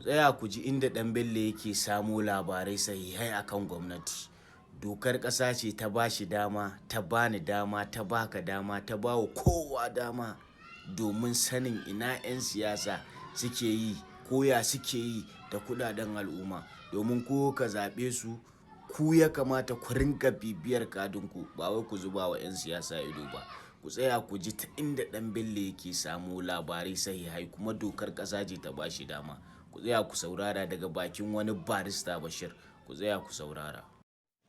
ku tsaya ku ji inda ɗan Bello yake samo labarai sahihai akan gwamnati. Dokar ƙasa ce ta ba shi dama, ta bani dama, ta baka dama, ta bawa kowa dama domin sanin ina 'yan siyasa suke yi ko ya suke yi da kuɗaɗen al'umma. Domin ko ka zaɓe su, ku ya kamata ku rinka bibiyar kadinku, ba wai ku zuba wa 'yan siyasa ido ba. Ku tsaya ku ji ta inda ɗan Bello yake samo labarai sahihai, kuma dokar ƙasa ce ta ba shi dama. Ku tsaya ku saurara daga bakin wani barista Bashir. Ku tsaya ku saurara.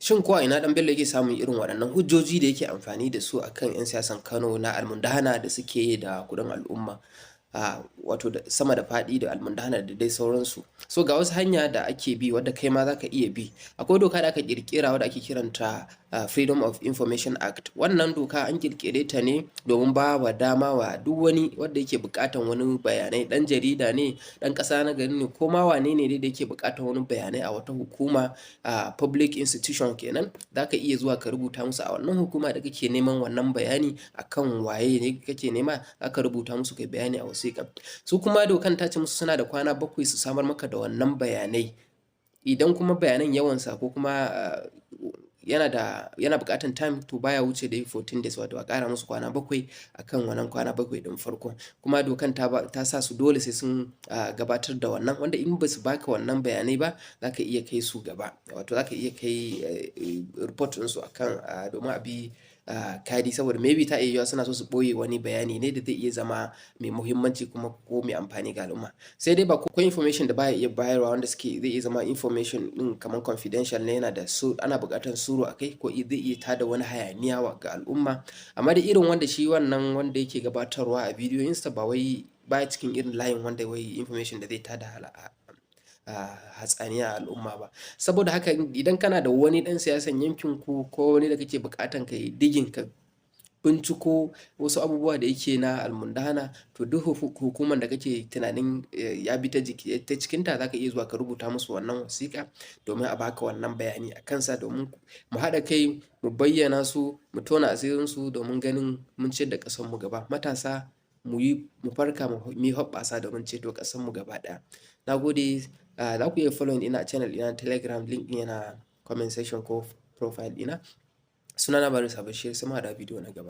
Shin ko a ina ɗan Bello yake samun irin waɗannan hujjoji da yake amfani da su akan 'yan siyasan Kano na almundahana da suke yi da kuɗin al'umma? Wato da sama da faɗi da almundahana da dai sauransu. So ga wasu hanya da ake bi wadda kai ma za ka iya bi. Akwai doka da aka ƙirƙira wadda ake kiranta Freedom of Information Act. Wannan doka an ƙirƙire ta ne domin ba wa dama wa duk wani wanda yake buƙatan wani bayanai, ɗan jarida ne, ɗan ƙasa na gari ne, ko ma wane ne da yake buƙatan wani bayanai a wata hukuma, public institution kenan, za ka iya zuwa ka rubuta musu a wannan hukuma da kake neman wannan bayani akan waye ne kake nema, za ka rubuta musu kai bayani a wasiƙa. Su kuma dokan ta ce musu suna da kwana 7 su samar maka da wannan bayanai. Idan kuma bayanan yawansa ko kuma yana buƙatan time, to baya wuce da 14 days, wato a ƙara musu kwana 7 akan wannan kwana 7 ɗin farko. Kuma dokan ta sa su dole sai sun gabatar da wannan, wanda in ba su baka wannan bayanai ba, za ka iya kai su gaba, wato za ka iya kai report ɗinsu akan domin a bi kadi, saboda maybe ta iya yiwuwa suna so su ɓoye wani bayani ne da zai iya zama mai muhimmanci kuma ko mai amfani ga al'umma. Sai dai ba ko information da baya iya bayarwa wanda zai iya zama information ɗin kamar confidential ne, yana da ana buƙatar suru a kai, ko zai iya tada wani hayaniya ga al'umma. Amma da irin wanda shi wannan wanda yake gabatarwa a bidiyoyinsa ba wai baya cikin irin layin wanda wai information da zai tada hatsaniya a al'umma ba. Saboda haka idan kana da wani ɗan siyasan yankin ku ko wani da kake buƙatan ka yi digin ka binciko wasu abubuwa da yake na almundahana, to duk hukumar da kake tunanin ya bi ta cikinta, za ka iya zuwa ka rubuta musu wannan wasiƙa domin a baka wannan bayani a kansa, domin mu haɗa kai, mu bayyana su, mu tona asirinsu domin ganin mun ciyar da ƙasarmu gaba. Matasa mu farka, mu yi hoɓɓasa domin ceto ƙasarmu gaba ɗaya. Na gode. Za ku iya following ina a channel ina Telegram, link ɗin yana comment section ko profile ɗina. Sunana Barista Bashir, sai mu haɗu a bidiyo na gaba.